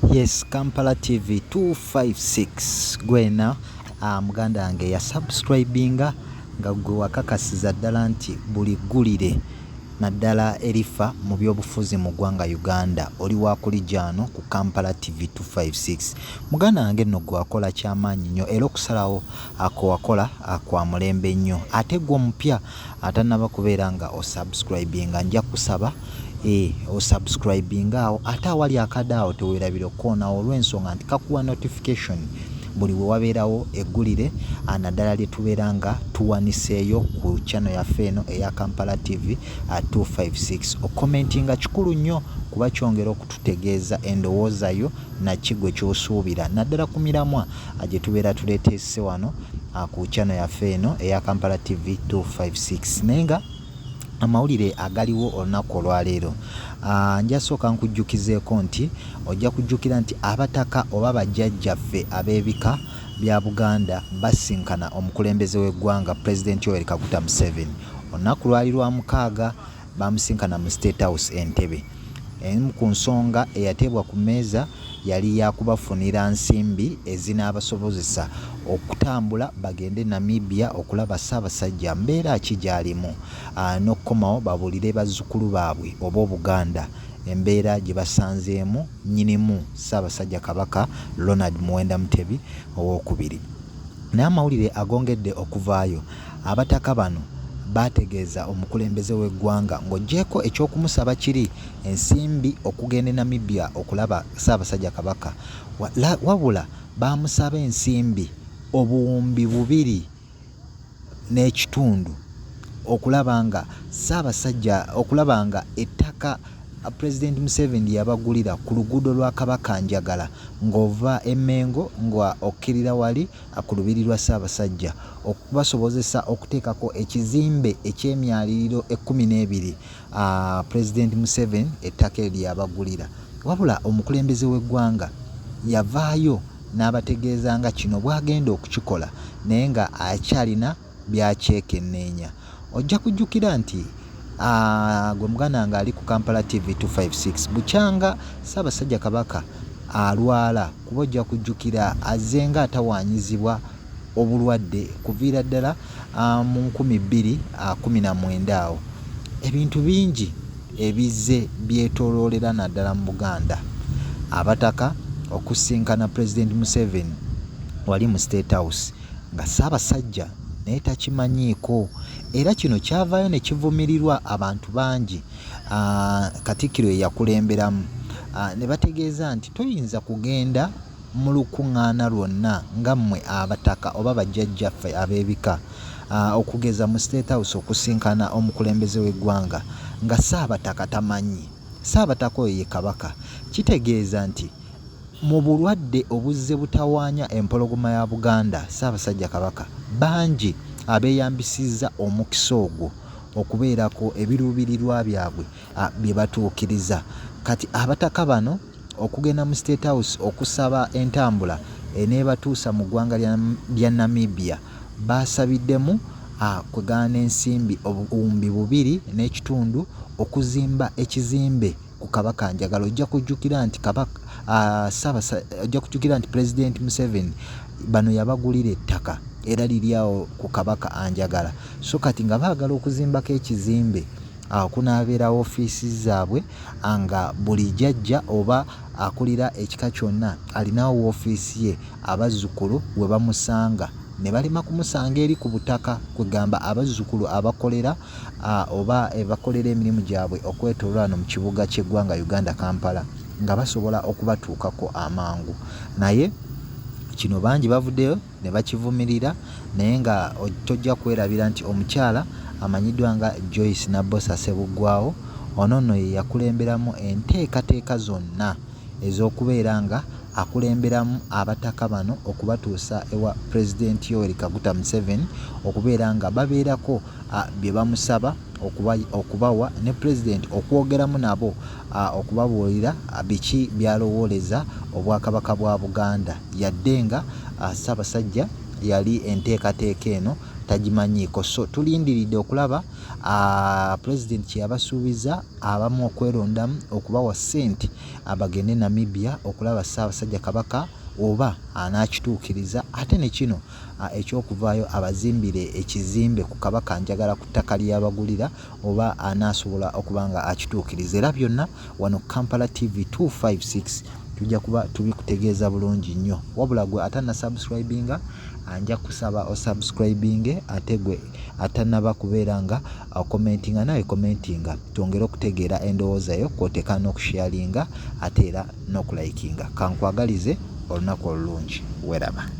Yes, Kampala TV 256 gwena muganda wange ya subscribinga nga gwe wakakasiza ddala nti buli ggulire naddala erifa mu byobufuzi mu ggwanga Uganda oli wakulijano ku Kampala TV 256. Muganda wange nno gwe wakola kyamaanyi nnyo era okusalawo ako wakola kwa mulembe nnyo ate gwe omupya atannaba kubeera nga osubscribinga nja kusaba osubscribinga awo ate awali akadaawo teweerabira okoonawo olw'ensonga nti kakuwa notification buli we wabeerawo eggulire naddala lye tubeera nga tuwaniseeyo ku channel yaffe eno eya Kampala TV 256. Okomentinga kikulu nnyo kuba kyongera okututegeeza endowooza yo na kigwe ky'osuubira naddala ku miramwa gye tubeera tuleeteese wano ku channel yaffe eno eya Kampala TV 256. Nenga amawulire agaliwo olunaku olwaleero njasooka nkujjukizeeko nti ojja kujjukira nti abataka oba bajjajjaffe ab'ebika bya Buganda basinkana omukulembeze w'eggwanga President Yoweri Kaguta Museveni. Olunaku lwali lwa mukaaga bamusinkana mu State House Entebbe. Emu ku nsonga eyateebwa ku mmeeza yali yakubafunira nsimbi ezinaabasobozesa okutambula bagende Namibia okulaba Ssaabasajja mbeera ki gy'alimu n'okkomawo babuulire bazzukulu baabwe oba Obuganda embeera gye basanzeemu nnyinimu Ssaabasajja Kabaka Ronald Muwenda Mutebi owookubiri. Naye amawulire agongedde okuvaayo abataka bano bategeeza omukulembeze w'eggwanga ng'oggyeko ekyokumusaba kiri ensimbi okugenda Namibia okulaba Ssaabasajja Kabaka wabula bamusaba ensimbi obuwumbi 2.5 okulaba nga ettaka President Museveni yabagulira ku luguudo lwa Kabaka Njagala ng'ova Emmengo nga okkirira wali ku lubiri lwa Ssaabasajja okubasobozesa okuteekako ekizimbe eky'emyaliriro 12 President Museveni ettaka eryo lyabagulira. Wabula omukulembeze w'eggwanga yavaayo n'abategeeza nga kino bw'agenda okukikola naye nga akyalina byakyekenneenya. Ojja kujjukira nti gwe muganda nga ali ku Kampala TV 256 bukyanga Ssaabasajja Kabaka alwala kuba ojja kujjukira azze nga atawaanyizibwa obulwadde kuviira ddala mu 2019 awo. Ebintu bingi ebizze byetooloolera naddala mu Buganda. Abataka okusinkana President Museveni wali mu State House nga Ssaabasajja naye takimanyiiko era kino kyavaayo ne kivumirirwa abantu bangi Katikkiro eyakulemberamu ne bategeeza nti toyinza kugenda mu lukuŋŋaana lwonna nga mmwe abataka oba bajjajjaffe ab'ebika okugeza mu State House okusinkana omukulembeze w'eggwanga nga Ssaabataka tamanyi. Ssaabataka oyo ye Kabaka. Kitegeeza nti mu bulwadde obuzze butawaanya empologoma ya Buganda Ssaabasajja Kabaka bangi abeeyambisizza omukisa ogwo okubeerako ebiruubirirwa byabwe bye batuukiriza. Kati abataka bano okugenda mu State House okusaba entambula eneebatuusa mu ggwanga lya Namibia baasabiddemu kwegaana ensimbi obuwumbi 2.5 okuzimba ekizimbe ku Kabaka Njagala. Ojja kujjukira nti President Museveni bano yabagulira ettaka era liri awo ku Kabaka Njagala. So kati nga baagala okuzimbako ekizimbe kunaabeera ofiisi zaabwe nga buli jjajja oba akulira ekika kyonna alinawo ofiisi ye abazzukulu we bamusanga ne balema kumusanga eri ku butaka kwegamba abazzukulu abakolera oba bakolera emirimu gyabwe okwetooloola mu kibuga ky'eggwanga Uganda Kampala nga basobola okubatuukako amangu. Naye kino bangi bavuddeyo ne bakivumirira naye nga tojja kwerabira nti omukyala amanyiddwa nga Joyce Nabbosa Ssebuggwawo ono nno ye yakulemberamu enteekateeka zonna ez'okubeera nga akulemberamu abataka bano okubatuusa ewa President Yoweri Kaguta Museveni okubeera nga babeerako bye bamusaba okubawa ne President okwogeramu nabo okubabuulira biki byalowooleza obwakabaka bwa Buganda yadde nga Ssaabasajja yali enteekateeka eno tagimanyiiko. So tulindiridde okulaba president kyeyabasuubiza abamu okwerondamu okubawa ssente abagende Namibia okulaba Ssaabasajja Kabaka oba anaakituukiriza, ate ne kino ekyokuvaayo abazimbire ekizimbe ku Kabakanjagala ku ttaka ly'abagulira oba anaasobola okuba nga akituukiriza. Era byonna wano Kampala TV 256 tujja kuba tubikutegeeza bulungi nnyo. Wabula gwe atanasubscribinga anja kusaba osubscribinge, ate gwe atanaba kubeera nga commentinga nawe commentinga, twongere okutegeera endowooza yo kw'oteeka n'okusharinga ate era n'okulayikinga. Kankwagalize olunaku olulungi. Weraba.